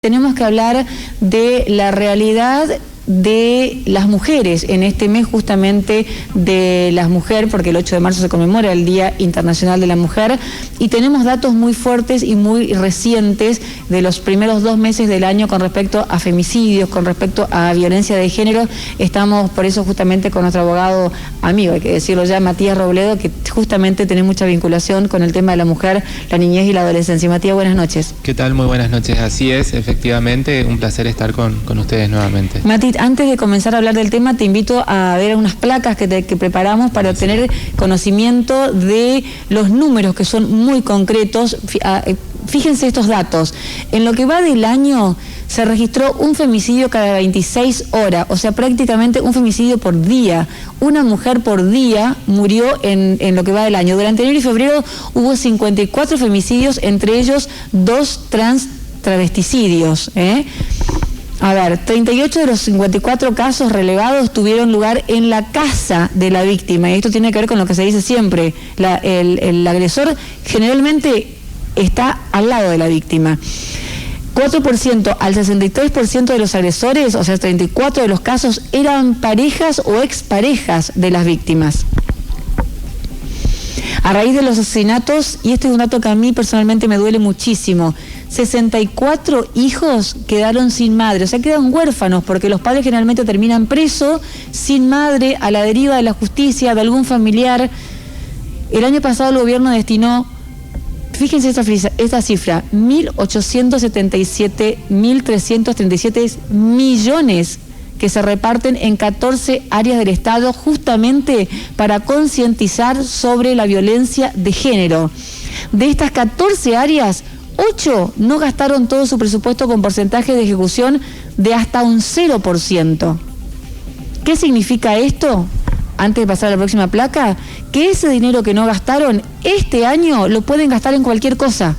Tenemos que hablar de la realidad de las mujeres en este mes justamente de las mujeres, porque el 8 de marzo se conmemora el Día Internacional de la Mujer, y tenemos datos muy fuertes y muy recientes de los primeros 2 meses del año con respecto a femicidios, con respecto a violencia de género. Estamos por eso justamente con nuestro abogado amigo, hay que decirlo ya, Matías Robledo, que justamente tiene mucha vinculación con el tema de la mujer, la niñez y la adolescencia. Matías, buenas noches. ¿Qué tal? Muy buenas noches. Así es, efectivamente, un placer estar con ustedes nuevamente. Mati, antes de comenzar a hablar del tema, te invito a ver unas placas que preparamos para obtener conocimiento de los números que son muy concretos. Fíjense estos datos. En lo que va del año se registró un femicidio cada 26 horas, o sea, prácticamente un femicidio por día. Una mujer por día murió en lo que va del año. Durante enero y febrero hubo 54 femicidios, entre ellos 2 travesticidios. A ver, 38 de los 54 casos relevados tuvieron lugar en la casa de la víctima, y esto tiene que ver con lo que se dice siempre, el agresor generalmente está al lado de la víctima. 4% al 63% de los agresores, o sea, 34 de los casos, eran parejas o exparejas de las víctimas. A raíz de los asesinatos, y este es un dato que a mí personalmente me duele muchísimo, 64 hijos quedaron sin madre, o sea, quedan huérfanos, porque los padres generalmente terminan presos, sin madre, a la deriva de la justicia, de algún familiar. El año pasado el gobierno destinó, fíjense esta cifra, 1.877.337 millones que se reparten en 14 áreas del Estado justamente para concientizar sobre la violencia de género. De estas 14 áreas, 8 no gastaron todo su presupuesto con porcentaje de ejecución de hasta un 0%. ¿Qué significa esto? Antes de pasar a la próxima placa, que ese dinero que no gastaron, este año lo pueden gastar en cualquier cosa.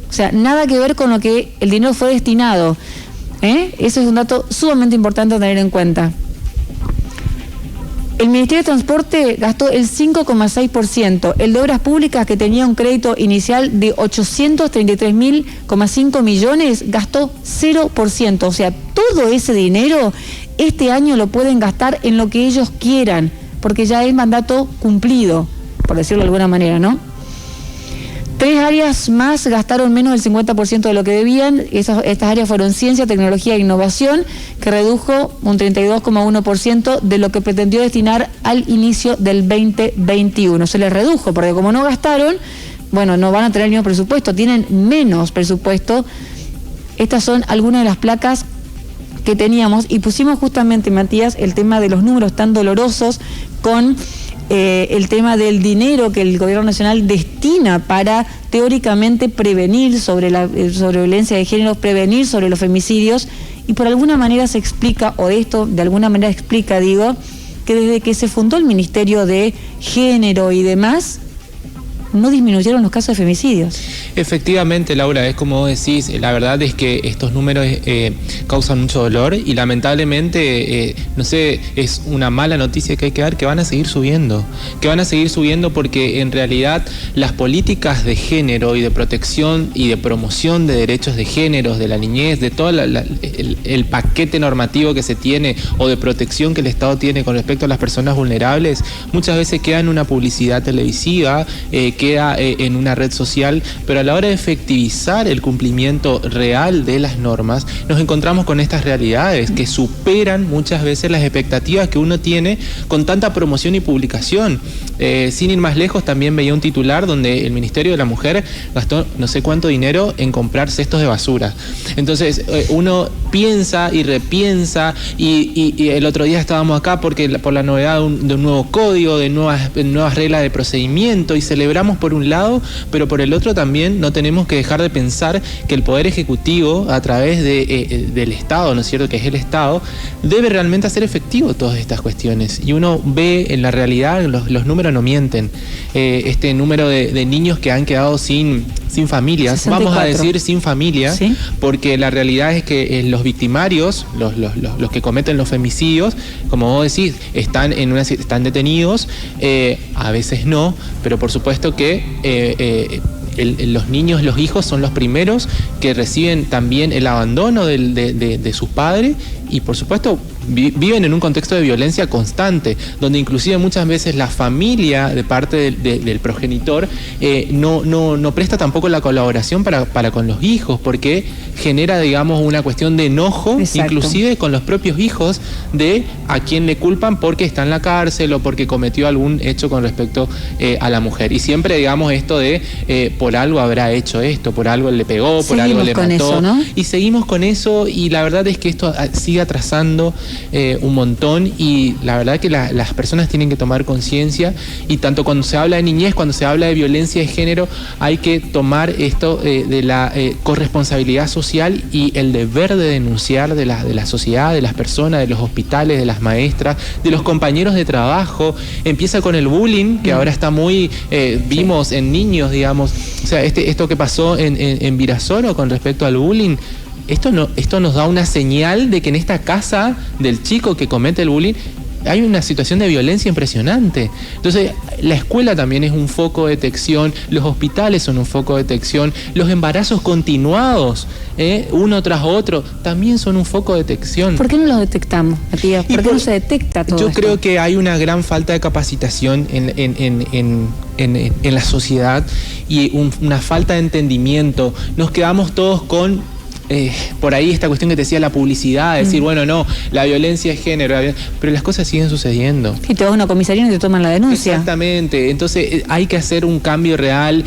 O sea, nada que ver con lo que el dinero fue destinado. Eso es un dato sumamente importante a tener en cuenta. El Ministerio de Transporte gastó el 5,6%. El de Obras Públicas, que tenía un crédito inicial de 833.5 millones, gastó 0%. O sea, todo ese dinero este año lo pueden gastar en lo que ellos quieran, porque ya es mandato cumplido, por decirlo de alguna manera, ¿no? 3 áreas más gastaron menos del 50% de lo que debían. Estas áreas fueron ciencia, tecnología e innovación, que redujo un 32,1% de lo que pretendió destinar al inicio del 2021. Se les redujo, porque como no gastaron, bueno, no van a tener el mismo presupuesto, tienen menos presupuesto. Estas son algunas de las placas que teníamos, y pusimos justamente, Matías, el tema de los números tan dolorosos con el tema del dinero que el gobierno nacional destina para teóricamente prevenir sobre violencia de género, prevenir sobre los femicidios, y por alguna manera se explica, o esto de alguna manera explica, digo, que desde que se fundó el Ministerio de Género y demás, no disminuyeron los casos de femicidios. Efectivamente, Laura, es como vos decís, la verdad es que estos números causan mucho dolor, y lamentablemente, no sé, es una mala noticia que hay que dar, que van a seguir subiendo, porque en realidad las políticas de género y de protección y de promoción de derechos de género, de la niñez, de todo el paquete normativo que se tiene, o de protección que el Estado tiene con respecto a las personas vulnerables, muchas veces queda en una publicidad televisiva, queda en una red social, pero a la hora de efectivizar el cumplimiento real de las normas, nos encontramos con estas realidades que superan muchas veces las expectativas que uno tiene con tanta promoción y publicación. Sin ir más lejos, también veía un titular donde el Ministerio de la Mujer gastó no sé cuánto dinero en comprar cestos de basura. Entonces, uno piensa y repiensa, y el otro día estábamos acá por la novedad de un nuevo código, de nuevas reglas de procedimiento, y celebramos por un lado, pero por el otro también no tenemos que dejar de pensar que el Poder Ejecutivo, a través del Estado, ¿no es cierto?, que es el Estado, debe realmente hacer efectivo todas estas cuestiones. Y uno ve en la realidad, los números no mienten. Este número de niños que han quedado sin familias, 64. Vamos a decir sin familia, ¿sí? Porque la realidad es que los victimarios, los que cometen los femicidios, como vos decís, están detenidos, a veces no, pero por supuesto que los niños, los hijos son los primeros que reciben también el abandono de sus padres y por supuesto viven en un contexto de violencia constante, donde inclusive muchas veces la familia de parte del progenitor no presta tampoco la colaboración para con los hijos, porque genera, digamos, una cuestión de enojo, exacto, inclusive con los propios hijos de a quien le culpan porque está en la cárcel o porque cometió algún hecho con respecto a la mujer. Y siempre, digamos, esto de por algo habrá hecho esto, por algo le pegó, por algo le mató. Eso, ¿no? Y seguimos con eso y la verdad es que esto sigue atrasando un montón y la verdad que las personas tienen que tomar conciencia y tanto cuando se habla de niñez, cuando se habla de violencia de género, hay que tomar esto de la corresponsabilidad social y el deber de denunciar de la sociedad, de las personas, de los hospitales, de las maestras, de los compañeros de trabajo. Empieza con el bullying, que ahora está muy, vimos en niños, digamos, o sea, esto que pasó en Virasoro con respecto al bullying. Esto nos da una señal de que en esta casa del chico que comete el bullying hay una situación de violencia impresionante. Entonces, la escuela también es un foco de detección, los hospitales son un foco de detección, los embarazos continuados, uno tras otro, también son un foco de detección. ¿Por qué no los detectamos, Matías? ¿Por qué no se detecta todo Yo esto? creo que hay una gran falta de capacitación en la sociedad y una falta de entendimiento. Nos quedamos todos con por ahí esta cuestión que te decía la publicidad, decir, bueno, no, la violencia de género, pero las cosas siguen sucediendo. Y te vas a una comisaría y te toman la denuncia. Exactamente, entonces hay que hacer un cambio real,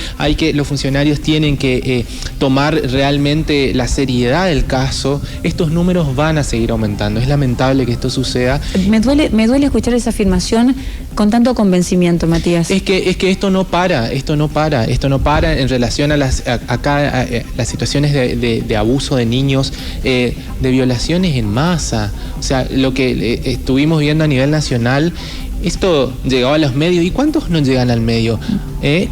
los funcionarios tienen que tomar realmente la seriedad del caso. Estos números van a seguir aumentando, es lamentable que esto suceda. Me duele escuchar esa afirmación con tanto convencimiento, Matías. Es que esto no para en relación a las situaciones de abuso de niños, de violaciones en masa. O sea, lo que estuvimos viendo a nivel nacional, esto llegaba a los medios. ¿Y cuántos no llegan al medio?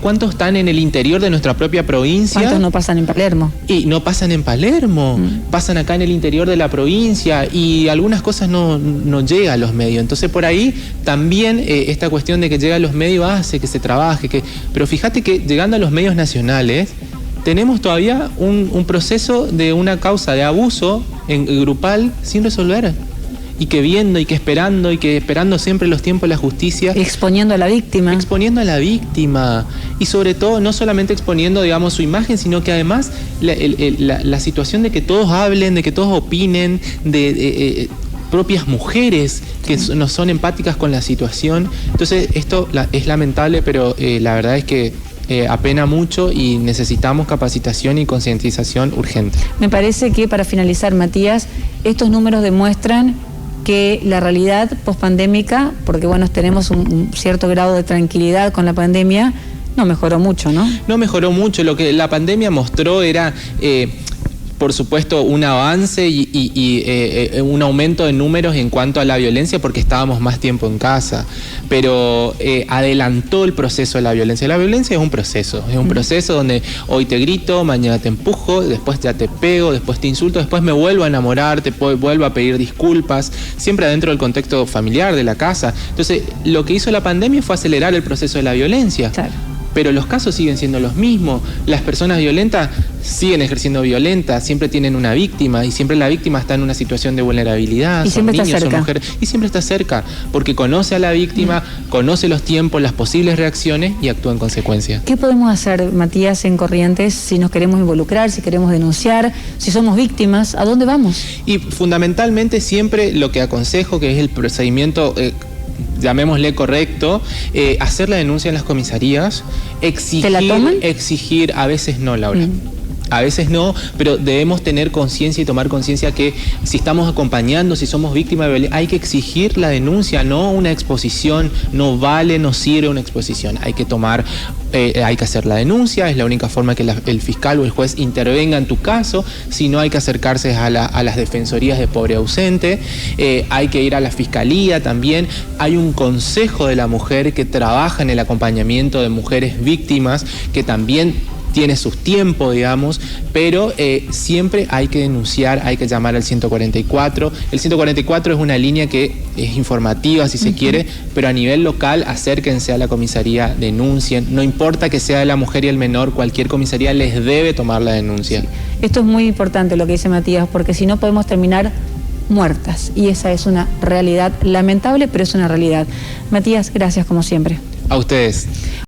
¿Cuántos están en el interior de nuestra propia provincia? ¿Cuántos no pasan en Palermo? Y no pasan en Palermo, pasan acá en el interior de la provincia y algunas cosas no llegan a los medios. Entonces por ahí también esta cuestión de que llega a los medios hace que se trabaje. Pero fíjate que llegando a los medios nacionales tenemos todavía un proceso de una causa de abuso grupal sin resolver. Y que viendo y que esperando siempre los tiempos de la justicia. Exponiendo a la víctima. Exponiendo a la víctima. Y sobre todo, no solamente exponiendo, digamos, su imagen, sino que además la situación de que todos hablen, de que todos opinen, de propias mujeres que no son empáticas con la situación. Entonces, esto es lamentable, pero la verdad es que apena mucho y necesitamos capacitación y concientización urgente. Me parece que para finalizar, Matías, estos números demuestran que la realidad pospandémica, porque bueno, tenemos un cierto grado de tranquilidad con la pandemia, no mejoró mucho, ¿no? No mejoró mucho. Lo que la pandemia mostró era por supuesto, un avance y un aumento de números en cuanto a la violencia porque estábamos más tiempo en casa, pero adelantó el proceso de la violencia. La violencia es un proceso donde hoy te grito, mañana te empujo, después ya te pego, después te insulto, después me vuelvo a enamorar, te vuelvo a pedir disculpas, siempre adentro del contexto familiar, de la casa. Entonces, lo que hizo la pandemia fue acelerar el proceso de la violencia. Claro. Pero los casos siguen siendo los mismos. Las personas violentas siguen ejerciendo violencia, siempre tienen una víctima y siempre la víctima está en una situación de vulnerabilidad. Y son siempre niños, está cerca. son mujeres, y siempre está cerca, porque conoce a la víctima, conoce los tiempos, las posibles reacciones y actúa en consecuencia. ¿Qué podemos hacer, Matías, en Corrientes si nos queremos involucrar, si queremos denunciar, si somos víctimas? ¿A dónde vamos? Y fundamentalmente siempre lo que aconsejo, que es el procedimiento llamémosle correcto, hacer la denuncia en las comisarías, exigir. ¿Te la toman? Exigir, a veces no, Laura. A veces no, pero debemos tener conciencia y tomar conciencia que si estamos acompañando, si somos víctimas de violencia, hay que exigir la denuncia, no una exposición. No vale, no sirve una exposición. Hay que hay que hacer la denuncia, es la única forma que el fiscal o el juez intervenga en tu caso. Si no, hay que acercarse a las defensorías de pobre ausente, hay que ir a la fiscalía también. Hay un consejo de la mujer que trabaja en el acompañamiento de mujeres víctimas que también tiene sus tiempos, digamos, pero siempre hay que denunciar, hay que llamar al 144. El 144 es una línea que es informativa, si se quiere, pero a nivel local acérquense a la comisaría, denuncien. No importa que sea la mujer y el menor, cualquier comisaría les debe tomar la denuncia. Sí. Esto es muy importante lo que dice Matías, porque si no podemos terminar muertas, y esa es una realidad lamentable, pero es una realidad. Matías, gracias como siempre. A ustedes.